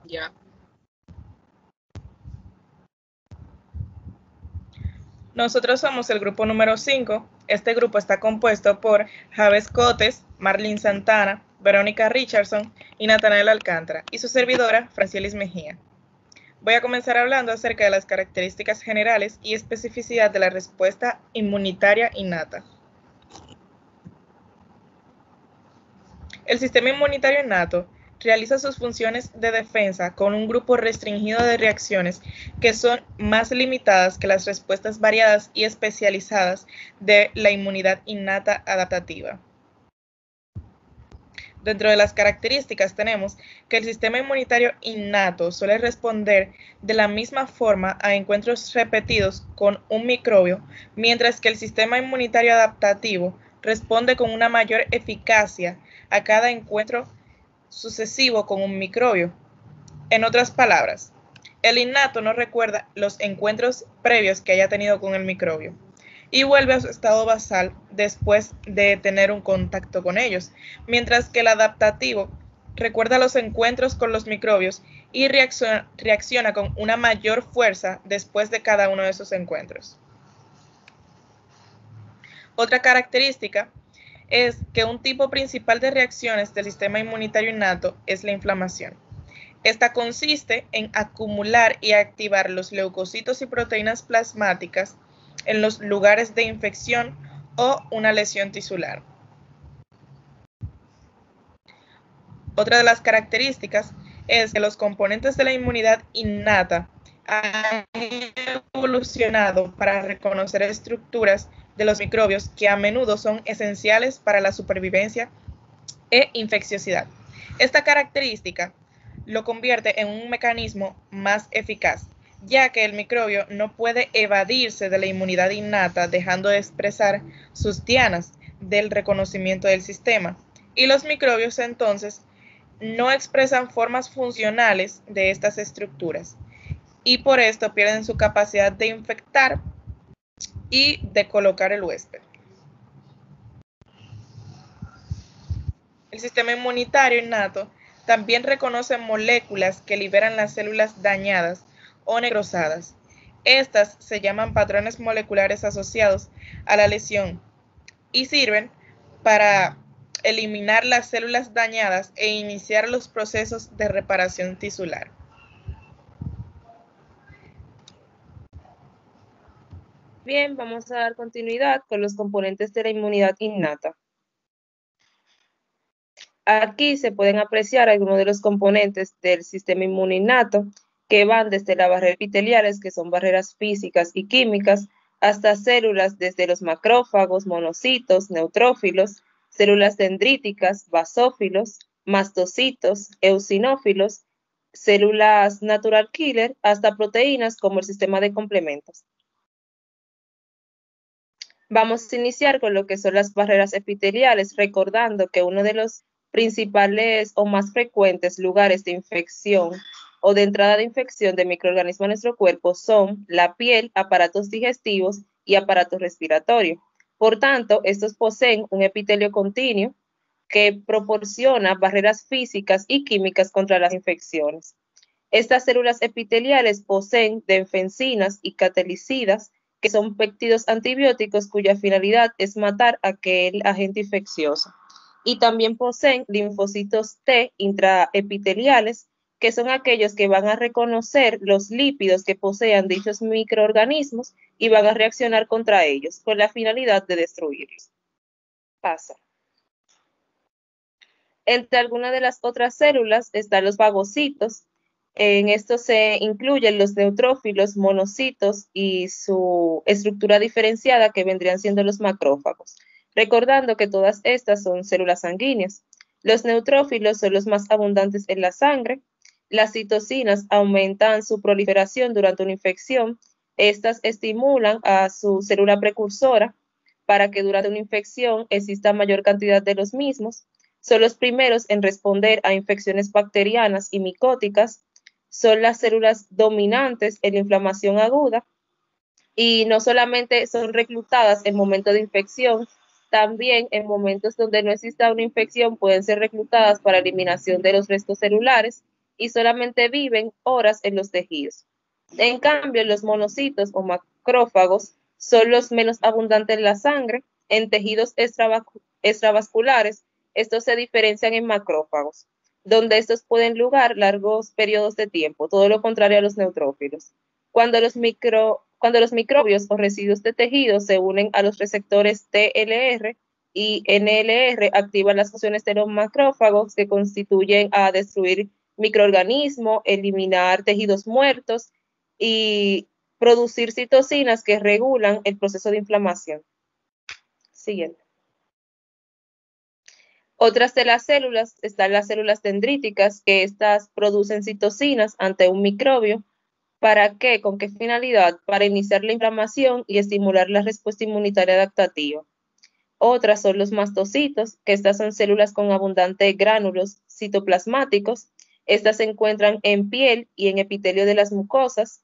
Ya. Nosotros somos el grupo número 5. Este grupo está compuesto por Javes Cotes, Marlene Santana, Verónica Richardson y Natanael Alcántara, y su servidora, Francielis Mejía. Voy a comenzar hablando acerca de las características generales y especificidad de la respuesta inmunitaria innata. El sistema inmunitario innato realiza sus funciones de defensa con un grupo restringido de reacciones que son más limitadas que las respuestas variadas y especializadas de la inmunidad innata adaptativa. Dentro de las características tenemos que el sistema inmunitario innato suele responder de la misma forma a encuentros repetidos con un microbio, mientras que el sistema inmunitario adaptativo responde con una mayor eficacia a cada encuentro sucesivo con un microbio. En otras palabras, el innato no recuerda los encuentros previos que haya tenido con el microbio y vuelve a su estado basal después de tener un contacto con ellos, mientras que el adaptativo recuerda los encuentros con los microbios y reacciona con una mayor fuerza después de cada uno de esos encuentros. Otra característica es que un tipo principal de reacciones del sistema inmunitario innato es la inflamación. Esta consiste en acumular y activar los leucocitos y proteínas plasmáticas en los lugares de infección o una lesión tisular. Otra de las características es que los componentes de la inmunidad innata han evolucionado para reconocer estructuras de los microbios que a menudo son esenciales para la supervivencia e infecciosidad. Esta característica lo convierte en un mecanismo más eficaz, ya que el microbio no puede evadirse de la inmunidad innata dejando de expresar sus dianas del reconocimiento del sistema, y los microbios entonces no expresan formas funcionales de estas estructuras, y por esto pierden su capacidad de infectar y de colocar el huésped. El sistema inmunitario innato también reconoce moléculas que liberan las células dañadas o necrosadas. Estas se llaman patrones moleculares asociados a la lesión y sirven para eliminar las células dañadas e iniciar los procesos de reparación tisular. Bien, vamos a dar continuidad con los componentes de la inmunidad innata. Aquí se pueden apreciar algunos de los componentes del sistema inmune innato que van desde las barreras epiteliales, que son barreras físicas y químicas, hasta células desde los macrófagos, monocitos, neutrófilos, células dendríticas, basófilos, mastocitos, eosinófilos, células natural killer, hasta proteínas como el sistema de complementos. Vamos a iniciar con lo que son las barreras epiteliales, recordando que uno de los principales o más frecuentes lugares de infección o de entrada de infección de microorganismos en nuestro cuerpo son la piel, aparatos digestivos y aparato respiratorio. Por tanto, estos poseen un epitelio continuo que proporciona barreras físicas y químicas contra las infecciones. Estas células epiteliales poseen defensinas y catalicidas, que son péptidos antibióticos cuya finalidad es matar a aquel agente infeccioso. Y también poseen linfocitos T intraepiteliales, que son aquellos que van a reconocer los lípidos que posean dichos microorganismos y van a reaccionar contra ellos con la finalidad de destruirlos. Pasa. Entre algunas de las otras células están los fagocitos. En esto se incluyen los neutrófilos, monocitos y su estructura diferenciada que vendrían siendo los macrófagos. Recordando que todas estas son células sanguíneas. Los neutrófilos son los más abundantes en la sangre. Las citocinas aumentan su proliferación durante una infección. Estas estimulan a su célula precursora para que durante una infección exista mayor cantidad de los mismos. Son los primeros en responder a infecciones bacterianas y micóticas. Son las células dominantes en la inflamación aguda y no solamente son reclutadas en momentos de infección, también en momentos donde no exista una infección pueden ser reclutadas para eliminación de los restos celulares y solamente viven horas en los tejidos. En cambio, los monocitos o macrófagos son los menos abundantes en la sangre. En tejidos extravasculares, estos se diferencian en macrófagos, donde estos pueden durar largos periodos de tiempo, todo lo contrario a los neutrófilos. Cuando los microbios o residuos de tejidos se unen a los receptores TLR y NLR, activan las funciones de los macrófagos que constituyen a destruir microorganismos, eliminar tejidos muertos y producir citocinas que regulan el proceso de inflamación. Siguiente. Otras de las células están las células dendríticas, que estas producen citocinas ante un microbio. ¿Para qué? ¿Con qué finalidad? Para iniciar la inflamación y estimular la respuesta inmunitaria adaptativa. Otras son los mastocitos, que estas son células con abundantes gránulos citoplasmáticos. Estas se encuentran en piel y en epitelio de las mucosas.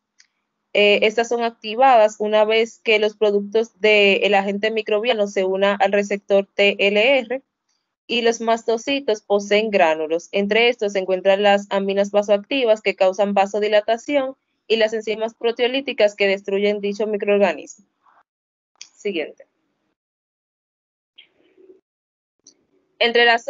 Estas son activadas una vez que los productos del agente microbiano se unan al receptor TLR, y los mastocitos poseen gránulos. Entre estos se encuentran las aminas vasoactivas que causan vasodilatación y las enzimas proteolíticas que destruyen dicho microorganismo. Siguiente. Entre las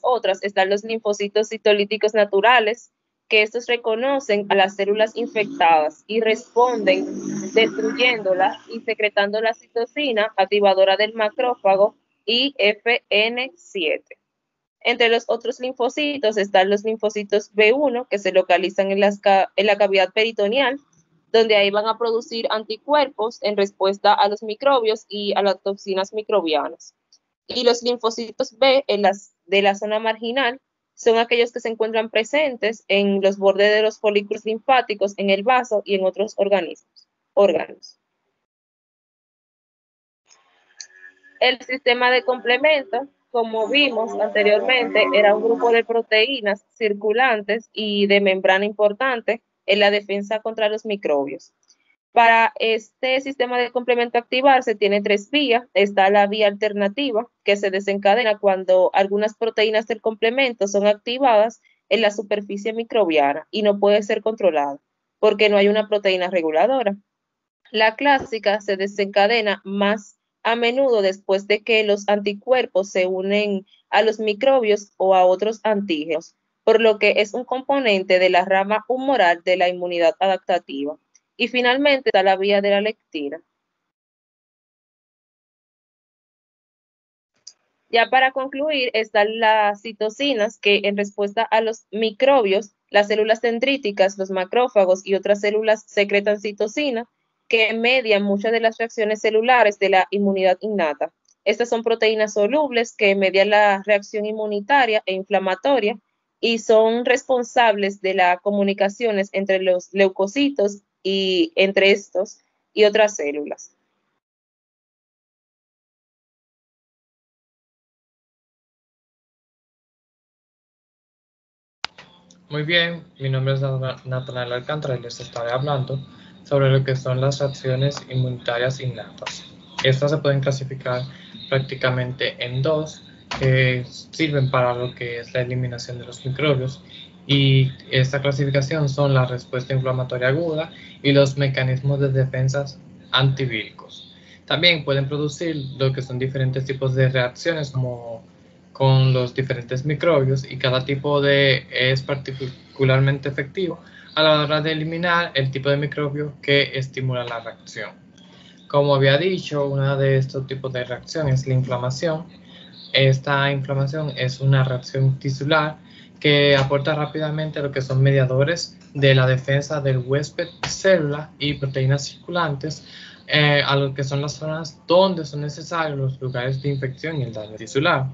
otras están los linfocitos citolíticos naturales, que estos reconocen a las células infectadas y responden destruyéndolas y secretando la citocina activadora del macrófago IFN7. Entre los otros linfocitos están los linfocitos B1, que se localizan en la cavidad peritoneal, donde ahí van a producir anticuerpos en respuesta a los microbios y a las toxinas microbianas. Y los linfocitos B de la zona marginal son aquellos que se encuentran presentes en los bordes de los folículos linfáticos, en el vaso y en otros órganos. El sistema de complemento, como vimos anteriormente, era un grupo de proteínas circulantes y de membrana importante en la defensa contra los microbios. Para este sistema de complemento activarse tiene tres vías. Está la vía alternativa, que se desencadena cuando algunas proteínas del complemento son activadas en la superficie microbiana y no puede ser controlada porque no hay una proteína reguladora. La clásica se desencadena más a menudo después de que los anticuerpos se unen a los microbios o a otros antígenos, por lo que es un componente de la rama humoral de la inmunidad adaptativa. Y finalmente está la vía de la lectina. Ya para concluir, están las citocinas, que en respuesta a los microbios, las células dendríticas, los macrófagos y otras células secretan citocina, que median muchas de las reacciones celulares de la inmunidad innata. Estas son proteínas solubles que median la reacción inmunitaria e inflamatoria y son responsables de las comunicaciones entre los leucocitos y entre estos y otras células. Muy bien, mi nombre es Natanael Alcántara y les estaré hablando sobre lo que son las reacciones inmunitarias innatas. Estas se pueden clasificar prácticamente en dos, que sirven para lo que es la eliminación de los microbios, y esta clasificación son la respuesta inflamatoria aguda y los mecanismos de defensa antivíricos. También pueden producir lo que son diferentes tipos de reacciones como con los diferentes microbios, y cada tipo es particularmente efectivo a la hora de eliminar el tipo de microbio que estimula la reacción. Como había dicho, uno de estos tipos de reacción es la inflamación. Esta inflamación es una reacción tisular que aporta rápidamente lo que son mediadores de la defensa del huésped, célula y proteínas circulantes a lo que son las zonas donde son necesarios los lugares de infección y el daño tisular.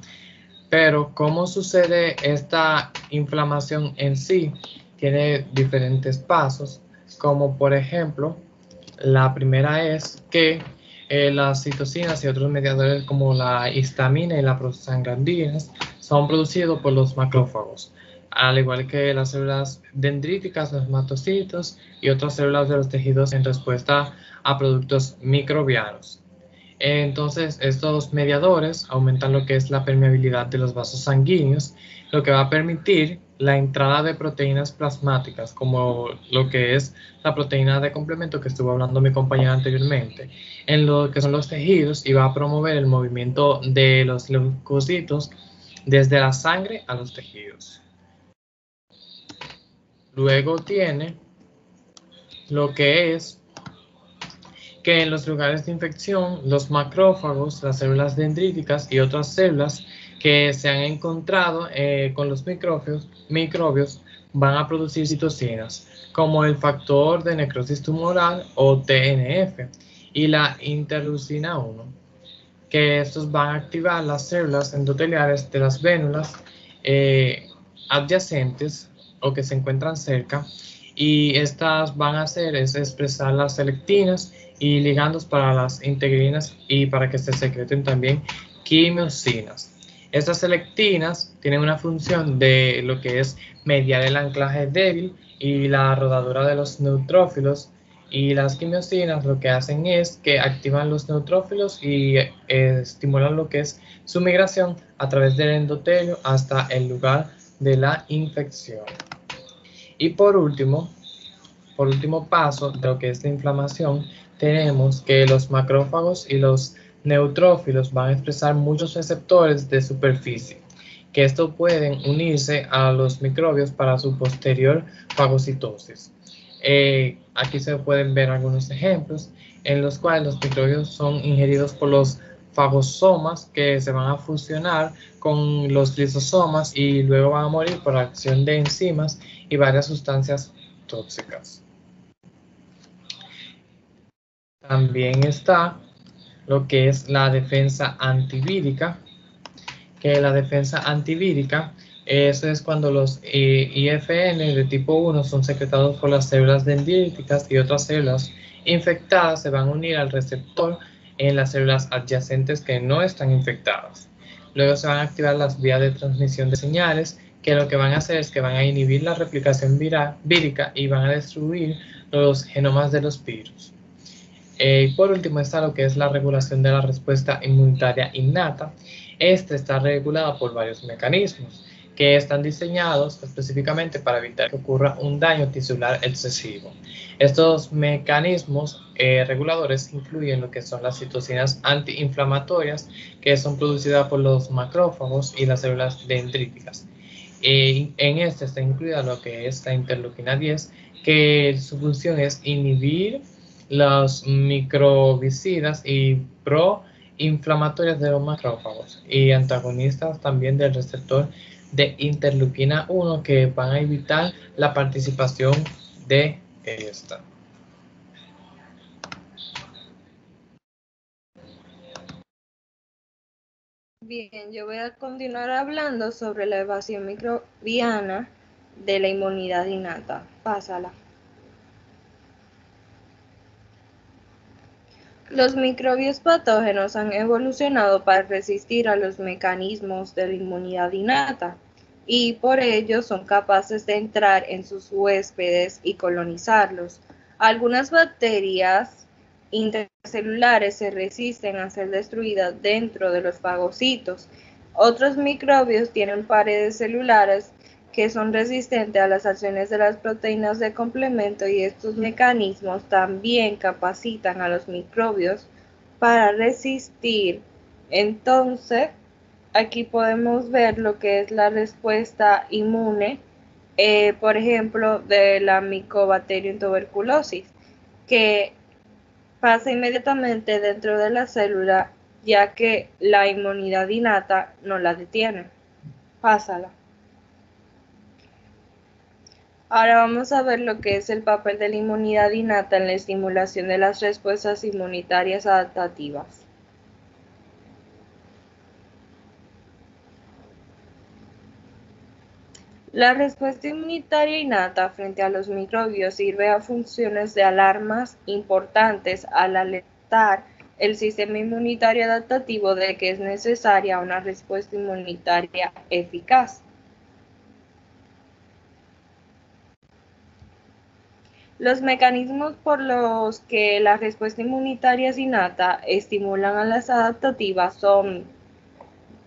Pero ¿cómo sucede esta inflamación en sí? Tiene diferentes pasos, como por ejemplo, la primera es que las citocinas y otros mediadores como la histamina y la prostaglandinas son producidos por los macrófagos, al igual que las células dendríticas, los mastocitos y otras células de los tejidos en respuesta a productos microbianos. Entonces, estos mediadores aumentan lo que es la permeabilidad de los vasos sanguíneos, lo que va a permitir la entrada de proteínas plasmáticas, como lo que es la proteína de complemento que estuvo hablando mi compañera anteriormente, en lo que son los tejidos, y va a promover el movimiento de los leucocitos desde la sangre a los tejidos. Luego tiene lo que es que en los lugares de infección, los macrófagos, las células dendríticas y otras células que se han encontrado con los microbios van a producir citocinas, como el factor de necrosis tumoral o TNF y la interleucina 1, que estos van a activar las células endoteliales de las vénulas adyacentes o que se encuentran cerca, y estas van a hacer es expresar las selectinas y ligandos para las integrinas y para que se secreten también quimiosinas. Estas selectinas tienen una función de lo que es mediar el anclaje débil y la rodadura de los neutrófilos, y las quimiosinas lo que hacen es que activan los neutrófilos y estimulan lo que es su migración a través del endotelio hasta el lugar de la infección. Y por último paso de lo que es la inflamación, tenemos que los macrófagos y los neutrófilos van a expresar muchos receptores de superficie, que estos pueden unirse a los microbios para su posterior fagocitosis. Aquí se pueden ver algunos ejemplos en los cuales los microbios son ingeridos por los fagosomas, que se van a fusionar con los lisosomas y luego van a morir por acción de enzimas y varias sustancias tóxicas. También está lo que es la defensa antivírica, que la defensa antivírica, eso es cuando los IFN de tipo 1 son secretados por las células dendríticas y otras células infectadas se van a unir al receptor en las células adyacentes que no están infectadas. Luego se van a activar las vías de transmisión de señales, que lo que van a hacer es que van a inhibir la replicación vírica y van a destruir los genomas de los virus. Por último está lo que es la regulación de la respuesta inmunitaria innata. Esta está regulada por varios mecanismos que están diseñados específicamente para evitar que ocurra un daño tisular excesivo. Estos mecanismos reguladores incluyen lo que son las citocinas antiinflamatorias, que son producidas por los macrófagos y las células dendríticas. En este está incluida lo que es la interleuquina 10, que su función es inhibir los microbicidas y proinflamatorias de los macrófagos, y antagonistas también del receptor de interleuquina 1, que van a evitar la participación de esta. Bien, yo voy a continuar hablando sobre la evasión microbiana de la inmunidad innata. Pásala. Los microbios patógenos han evolucionado para resistir a los mecanismos de la inmunidad innata y por ello son capaces de entrar en sus huéspedes y colonizarlos. Algunas bacterias intercelulares se resisten a ser destruidas dentro de los fagocitos. Otros microbios tienen paredes celulares que son resistentes a las acciones de las proteínas de complemento, y estos mecanismos también capacitan a los microbios para resistir. Entonces, aquí podemos ver lo que es la respuesta inmune, por ejemplo, de la Mycobacterium tuberculosis, que pasa inmediatamente dentro de la célula, ya que la inmunidad innata no la detiene. Pásala. Ahora vamos a ver lo que es el papel de la inmunidad innata en la estimulación de las respuestas inmunitarias adaptativas. La respuesta inmunitaria innata frente a los microbios sirve a funciones de alarmas importantes al alertar el sistema inmunitario adaptativo de que es necesaria una respuesta inmunitaria eficaz. Los mecanismos por los que la respuesta inmunitaria innata estimulan a las adaptativas son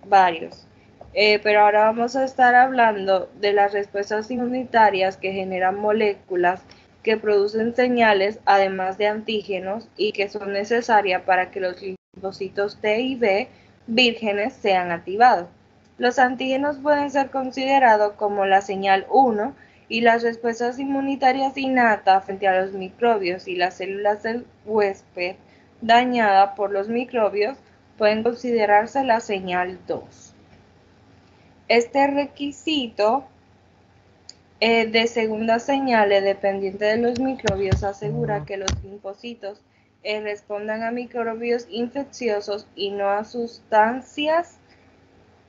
varios. Pero ahora vamos a estar hablando de las respuestas inmunitarias que generan moléculas que producen señales además de antígenos y que son necesarias para que los linfocitos T y B vírgenes sean activados. Los antígenos pueden ser considerados como la señal 1 y las respuestas inmunitarias innatas frente a los microbios y las células del huésped dañadas por los microbios pueden considerarse la señal 2. Este requisito de segundas señales dependiente de los microbios asegura que los linfocitos respondan a microbios infecciosos y no a sustancias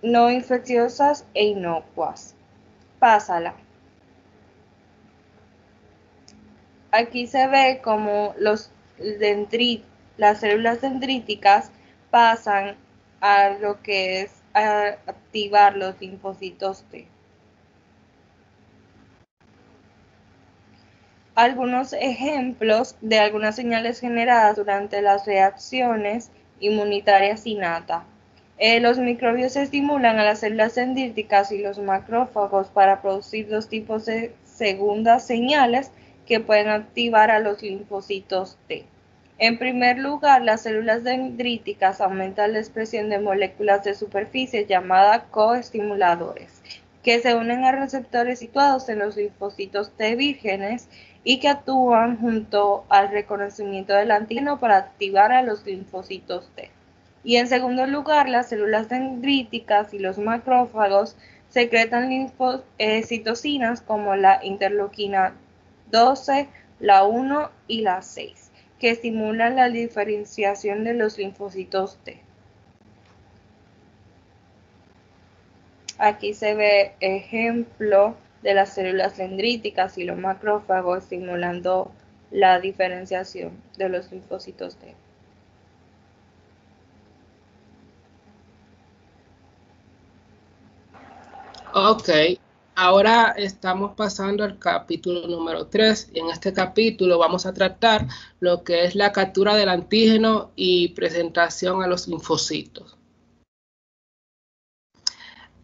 no infecciosas e inocuas. Pásala. Aquí se ve como las células dendríticas pasan a lo que es a activar los linfocitos T. Algunos ejemplos de algunas señales generadas durante las reacciones inmunitarias innatas. Los microbios estimulan a las células dendríticas y los macrófagos para producir dos tipos de segundas señales que pueden activar a los linfocitos T. En primer lugar, las células dendríticas aumentan la expresión de moléculas de superficie llamadas coestimuladores, que se unen a receptores situados en los linfocitos T vírgenes y que actúan junto al reconocimiento del antígeno para activar a los linfocitos T. Y en segundo lugar, las células dendríticas y los macrófagos secretan citocinas como la interleuquina 12, la 1 y la 6, que estimulan la diferenciación de los linfocitos T. Aquí se ve ejemplo de las células dendríticas y los macrófagos estimulando la diferenciación de los linfocitos T. Ok, ahora estamos pasando al capítulo número 3 y en este capítulo vamos a tratar lo que es la captura del antígeno y presentación a los linfocitos.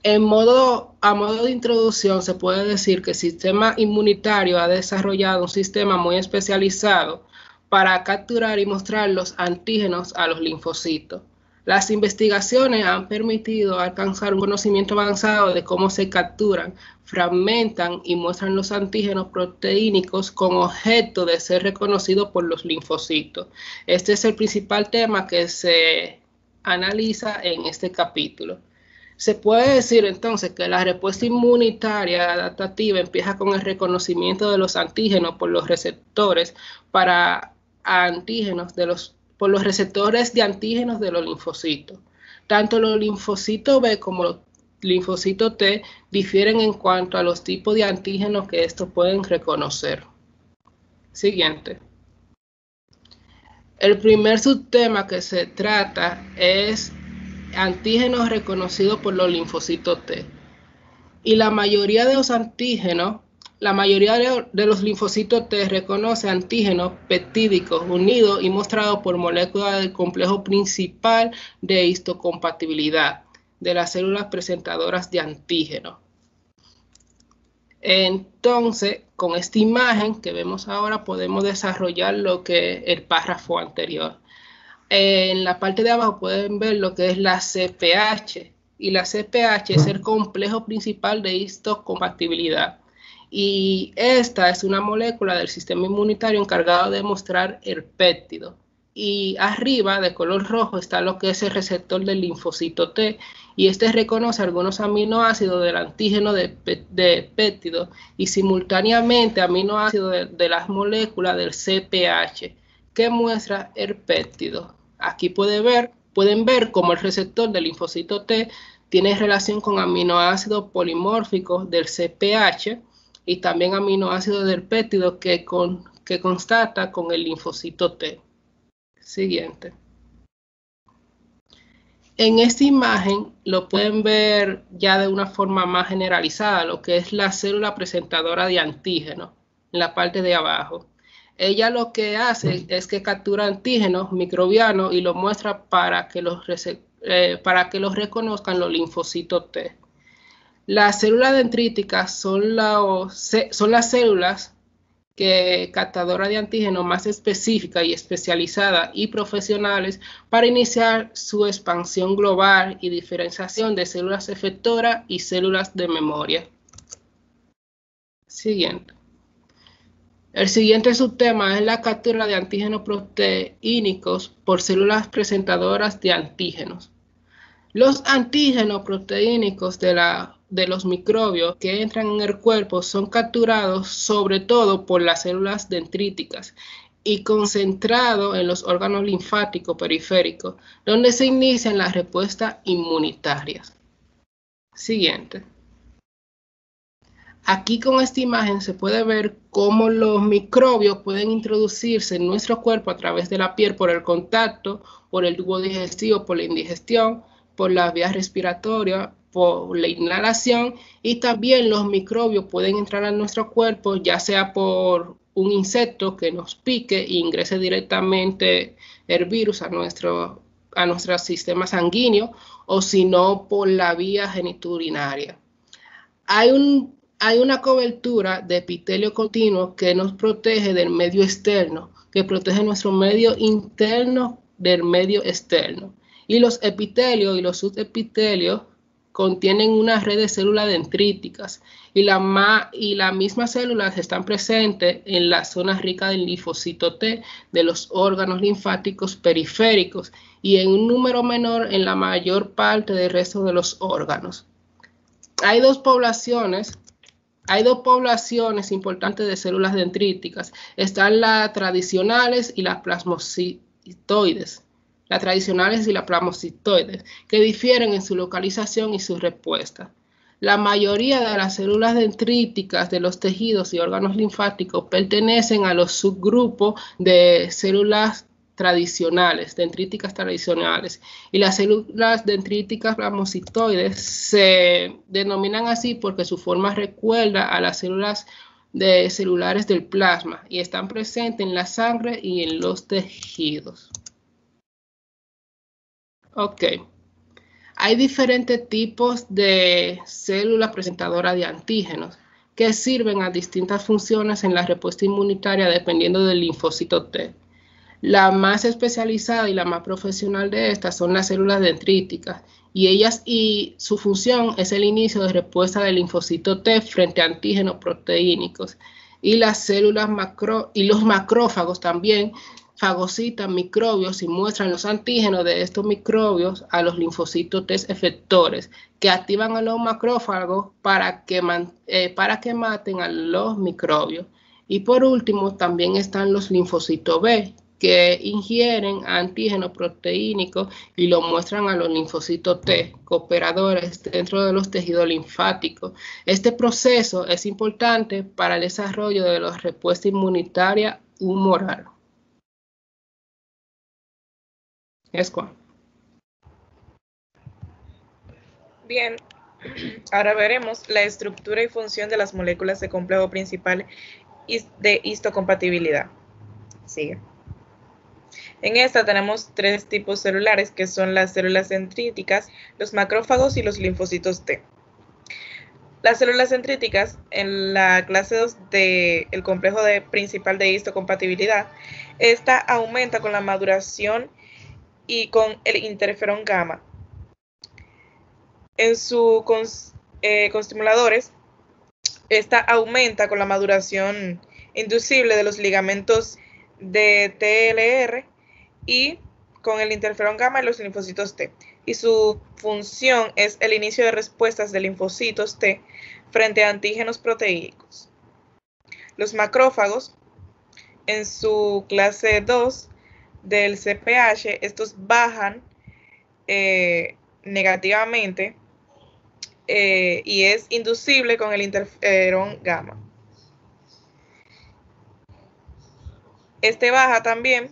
A modo de introducción se puede decir que el sistema inmunitario ha desarrollado un sistema muy especializado para capturar y mostrar los antígenos a los linfocitos. Las investigaciones han permitido alcanzar un conocimiento avanzado de cómo se capturan, fragmentan y muestran los antígenos proteínicos con objeto de ser reconocidos por los linfocitos. Este es el principal tema que se analiza en este capítulo. Se puede decir entonces que la respuesta inmunitaria adaptativa empieza con el reconocimiento de los antígenos por los receptores por los receptores de antígenos de los linfocitos. Tanto los linfocitos B como los linfocitos T difieren en cuanto a los tipos de antígenos que estos pueden reconocer. Siguiente. El primer subtema que se trata es antígenos reconocidos por los linfocitos T. Y la mayoría de los antígenos, la mayoría de los linfocitos T reconoce antígenos peptídicos unidos y mostrados por moléculas del complejo principal de histocompatibilidad de las células presentadoras de antígenos. Entonces, con esta imagen que vemos ahora podemos desarrollar lo que es el párrafo anterior. En la parte de abajo pueden ver lo que es la CPH, y la CPH es el complejo principal de histocompatibilidad. Y esta es una molécula del sistema inmunitario encargada de mostrar el péptido. Y arriba, de color rojo, está lo que es el receptor del linfocito T, y este reconoce algunos aminoácidos del antígeno de péptido y simultáneamente aminoácidos de las moléculas del CPH, que muestra el péptido. Aquí pueden ver cómo el receptor del linfocito T tiene relación con aminoácidos polimórficos del CPH y también aminoácidos del péptido que constata con el linfocito T. Siguiente. En esta imagen lo pueden ver ya de una forma más generalizada, lo que es la célula presentadora de antígeno, en la parte de abajo. Ella lo que hace es que captura antígenos microbianos y los muestra para que los reconozcan los linfocitos T. Las células dendríticas son las células captadoras de antígenos más específicas y especializadas y profesionales para iniciar su expansión global y diferenciación de células efectoras y células de memoria. Siguiente. El siguiente subtema es la captura de antígenos proteínicos por células presentadoras de antígenos. Los antígenos proteínicos de los microbios que entran en el cuerpo son capturados sobre todo por las células dendríticas y concentrados en los órganos linfáticos periféricos, donde se inician las respuestas inmunitarias. Siguiente. Aquí con esta imagen se puede ver cómo los microbios pueden introducirse en nuestro cuerpo a través de la piel por el contacto, por el tubo digestivo, por la indigestión, por las vías respiratorias, por la inhalación, y también los microbios pueden entrar a nuestro cuerpo ya sea por un insecto que nos pique e ingrese directamente el virus a nuestro sistema sanguíneo, o si no por la vía genitourinaria. Hay una cobertura de epitelio continuo que nos protege del medio externo, que protege nuestro medio interno del medio externo. Y los epitelios y los subepitelios contienen una red de células dendríticas y las mismas células están presentes en las zonas ricas del linfocito T de los órganos linfáticos periféricos y en un número menor en la mayor parte del resto de los órganos. Hay dos poblaciones importantes de células dendríticas. Están las tradicionales y las plasmocitoides. Que difieren en su localización y su respuesta. La mayoría de las células dendríticas de los tejidos y órganos linfáticos pertenecen a los subgrupos de células dendríticas tradicionales, y las células dendríticas plasmocitoides se denominan así porque su forma recuerda a las células celulares del plasma y están presentes en la sangre y en los tejidos. Ok. Hay diferentes tipos de células presentadoras de antígenos que sirven a distintas funciones en la respuesta inmunitaria dependiendo del linfocito T. La más especializada y la más profesional de estas son las células dendríticas, y su función es el inicio de respuesta del linfocito T frente a antígenos proteínicos. Y las células y los macrófagos también fagocitan microbios y muestran los antígenos de estos microbios a los linfocitos T efectores, que activan a los macrófagos para que maten a los microbios. Y por último también están los linfocitos B, que ingieren antígenos proteínicos y lo muestran a los linfocitos T, cooperadores dentro de los tejidos linfáticos. Este proceso es importante para el desarrollo de la respuesta inmunitaria humoral. Bien, ahora veremos la estructura y función de las moléculas de complejo principal de histocompatibilidad. Sigue. En esta tenemos tres tipos celulares, que son las células dendríticas, los macrófagos y los linfocitos T. Las células dendríticas, en la clase 2 del complejo principal de histocompatibilidad, esta aumenta con la maduración y con el interferón gamma. En sus constimuladores, esta aumenta con la maduración inducible de los ligamentos de TLR y con el interferón gamma y los linfocitos T. Y su función es el inicio de respuestas de linfocitos T frente a antígenos proteínicos. Los macrófagos, en su clase 2 del CPH, estos bajan negativamente y es inducible con el interferón gamma. Este baja también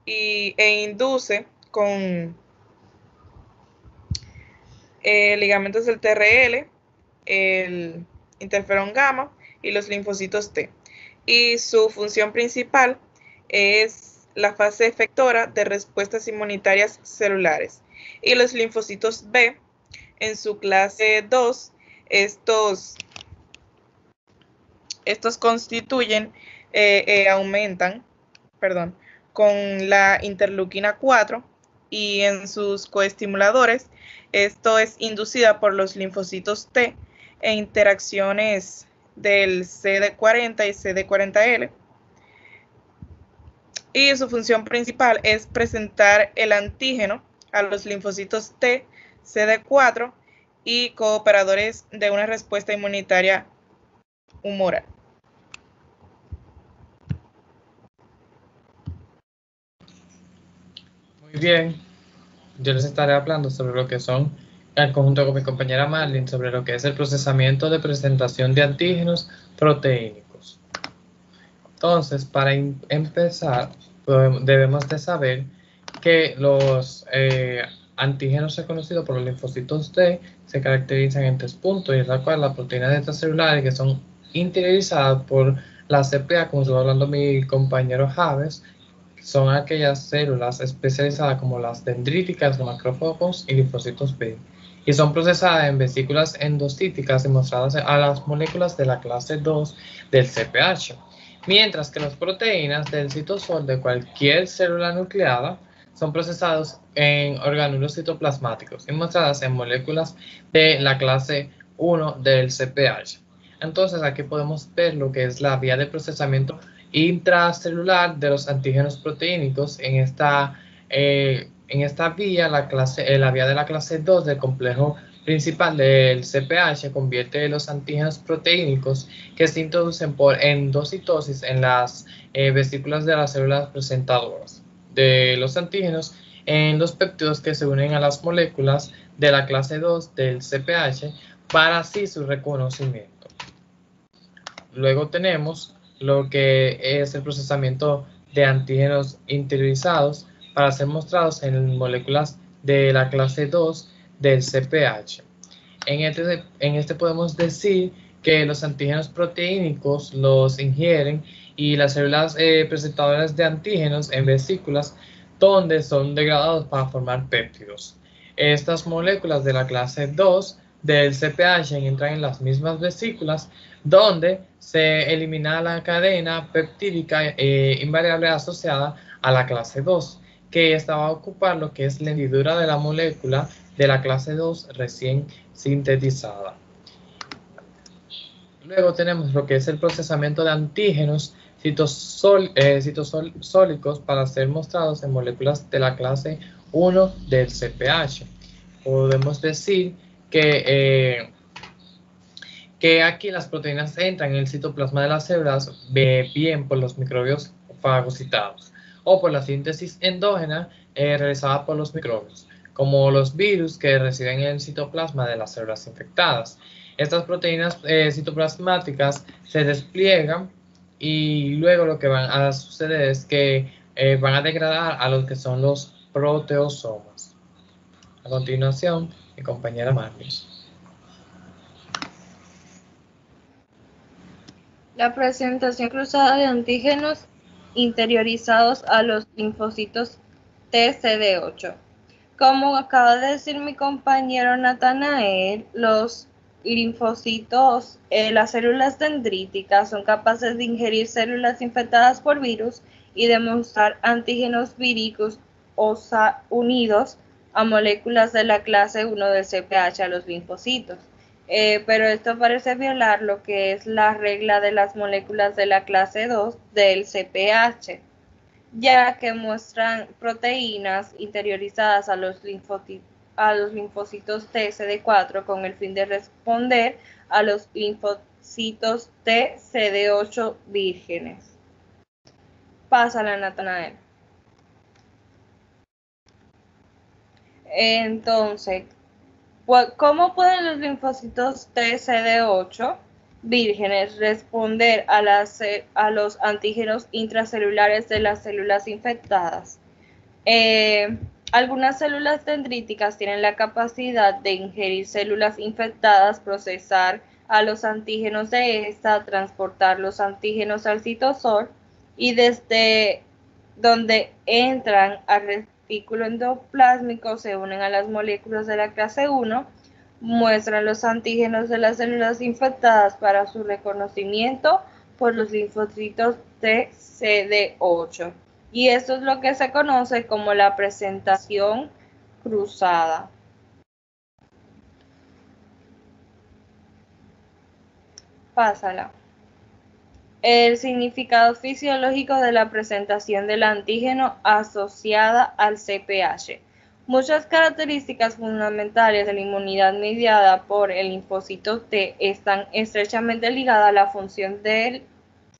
e induce con ligamentos del TRL, el interferón gamma y los linfocitos T. y su función principal es la fase efectora de respuestas inmunitarias celulares. Y los linfocitos B, en su clase 2, estos constituyen, aumentan, con la interleuquina 4, y en sus coestimuladores, esto es inducida por los linfocitos T e interacciones del CD40 y CD40L. Y su función principal es presentar el antígeno a los linfocitos T, CD4 y cooperadores de una respuesta inmunitaria humoral. Muy bien, yo les estaré hablando sobre lo que son, en conjunto con mi compañera Marlene, sobre lo que es el procesamiento de presentación de antígenos proteínicos. Entonces, para empezar, debemos de saber que los antígenos reconocidos por los linfocitos T se caracterizan en 3 puntos, y es la cual las proteínas extracelulares que son interiorizadas por la CPA, como estuvo hablando mi compañero Javes, son aquellas células especializadas como las dendríticas, los macrófagos y linfocitos B, y son procesadas en vesículas endocíticas y mostradas a las moléculas de la clase 2 del CPH, mientras que las proteínas del citosol de cualquier célula nucleada son procesados en orgánulos citoplasmáticos y mostradas en moléculas de la clase 1 del CPH. Entonces aquí podemos ver lo que es la vía de procesamiento intracelular de los antígenos proteínicos. En esta vía, la vía de la clase 2 del complejo principal del CPH convierte los antígenos proteínicos que se introducen por endocitosis en las vesículas de las células presentadoras de los antígenos en los péptidos que se unen a las moléculas de la clase 2 del CPH para así su reconocimiento. Luego tenemos lo que es el procesamiento de antígenos interiorizados para ser mostrados en moléculas de la clase 2 del CPH. En este podemos decir que los antígenos proteínicos los ingieren y las células presentadoras de antígenos en vesículas donde son degradados para formar péptidos. Estas moléculas de la clase 2 del CPH entran en las mismas vesículas donde se elimina la cadena peptídica invariable asociada a la clase 2, que esta va a ocupar lo que es la hendidura de la molécula de la clase 2 recién sintetizada. Luego tenemos lo que es el procesamiento de antígenos citosólicos para ser mostrados en moléculas de la clase 1 del CPH. Podemos decir que aquí las proteínas entran en el citoplasma de las células bien por los microbios fagocitados o por la síntesis endógena realizada por los microbios, como los virus que residen en el citoplasma de las células infectadas. Estas proteínas citoplasmáticas se despliegan y luego lo que van a suceder es que van a degradar a lo que son los proteosomas. A continuación, mi compañera Marlene. La presentación cruzada de antígenos interiorizados a los linfocitos TCD8. Como acaba de decir mi compañero Natanael, los linfocitos, las células dendríticas son capaces de ingerir células infectadas por virus y demostrar antígenos víricos unidos a moléculas de la clase 1 del CPH a los linfocitos. Pero esto parece violar lo que es la regla de las moléculas de la clase 2 del CPH, ya que muestran proteínas interiorizadas a los linfocitos TCD4 con el fin de responder a los linfocitos TCD8 vírgenes. Pásala, Natanael. Entonces, ¿cómo pueden los linfocitos TCD8 vírgenes responder a los antígenos intracelulares de las células infectadas? Algunas células dendríticas tienen la capacidad de ingerir células infectadas, procesar a los antígenos de esta, transportar los antígenos al citosol y desde donde entran al retículo endoplásmico se unen a las moléculas de la clase 1, muestran los antígenos de las células infectadas para su reconocimiento por los linfocitos T CD8. Y esto es lo que se conoce como la presentación cruzada. Pásala. El significado fisiológico de la presentación del antígeno asociada al CPH. Muchas características fundamentales de la inmunidad mediada por el linfocito T están estrechamente ligadas a la función de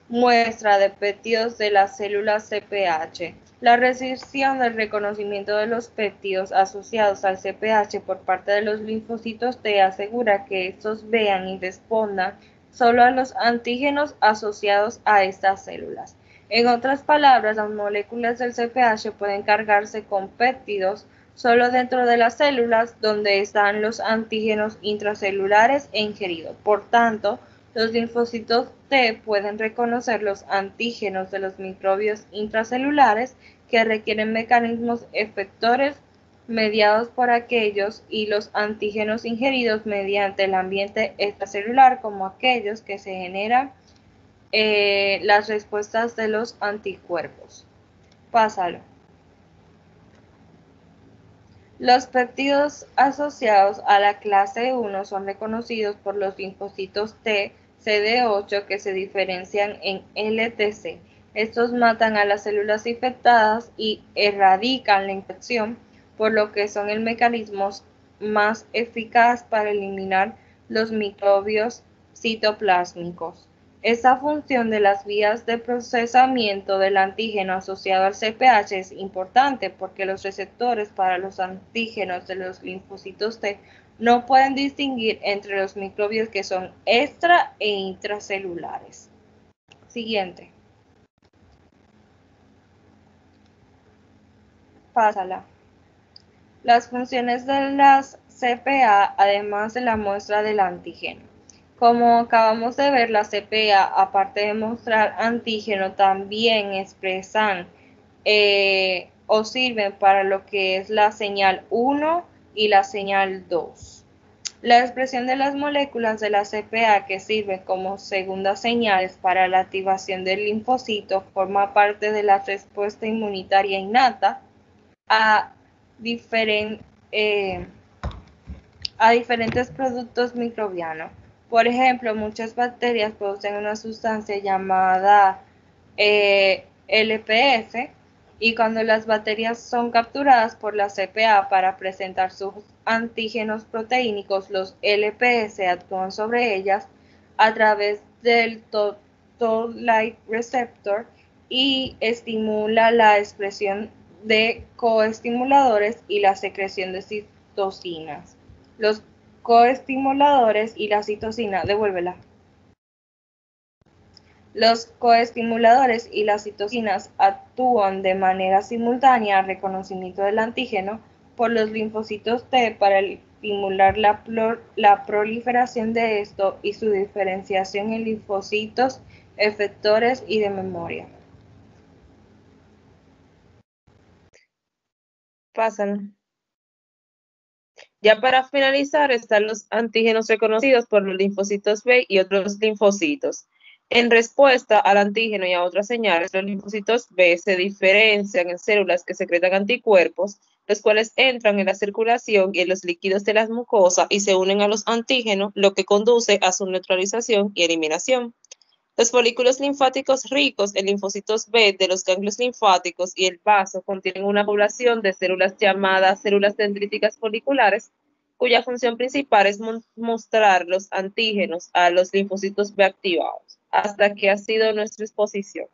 muestra de péptidos de las células CPH. La restricción del reconocimiento de los péptidos asociados al CPH por parte de los linfocitos T asegura que estos vean y respondan solo a los antígenos asociados a estas células. En otras palabras, las moléculas del CPH pueden cargarse con péptidos solo dentro de las células donde están los antígenos intracelulares e ingeridos. Por tanto, los linfocitos T pueden reconocer los antígenos de los microbios intracelulares que requieren mecanismos efectores mediados por aquellos y los antígenos ingeridos mediante el ambiente extracelular como aquellos que se generan las respuestas de los anticuerpos. Pásalo. Los péptidos asociados a la clase 1 son reconocidos por los linfocitos T CD8 que se diferencian en LTC. Estos matan a las células infectadas y erradican la infección, por lo que son el mecanismo más eficaz para eliminar los microbios citoplásmicos. Esta función de las vías de procesamiento del antígeno asociado al CPH es importante porque los receptores para los antígenos de los linfocitos T no pueden distinguir entre los microbios que son extra e intracelulares. Siguiente. Pásala. Las funciones de las CPA, además de la muestra del antígeno. Como acabamos de ver, la CPA, aparte de mostrar antígeno, también expresan o sirven para lo que es la señal 1 y la señal 2. La expresión de las moléculas de la CPA que sirven como segundas señales para la activación del linfocito forma parte de la respuesta inmunitaria innata a diferentes productos microbianos. Por ejemplo, muchas bacterias producen una sustancia llamada LPS y cuando las bacterias son capturadas por la CPA para presentar sus antígenos proteínicos, los LPS actúan sobre ellas a través del Toll-like receptor y estimula la expresión de coestimuladores y la secreción de citocinas. Los coestimuladores y la citocina, devuélvela. Los coestimuladores y las citocinas actúan de manera simultánea al reconocimiento del antígeno por los linfocitos T para estimular la proliferación de esto y su diferenciación en linfocitos efectores y de memoria. Pásalo. Ya para finalizar están los antígenos reconocidos por los linfocitos B y otros linfocitos. En respuesta al antígeno y a otras señales, los linfocitos B se diferencian en células que secretan anticuerpos, los cuales entran en la circulación y en los líquidos de las mucosas y se unen a los antígenos, lo que conduce a su neutralización y eliminación. Los folículos linfáticos ricos en linfocitos B de los ganglios linfáticos y el vaso contienen una población de células llamadas células dendríticas foliculares, cuya función principal es mostrar los antígenos a los linfocitos B activados. Hasta aquí ha sido nuestra exposición.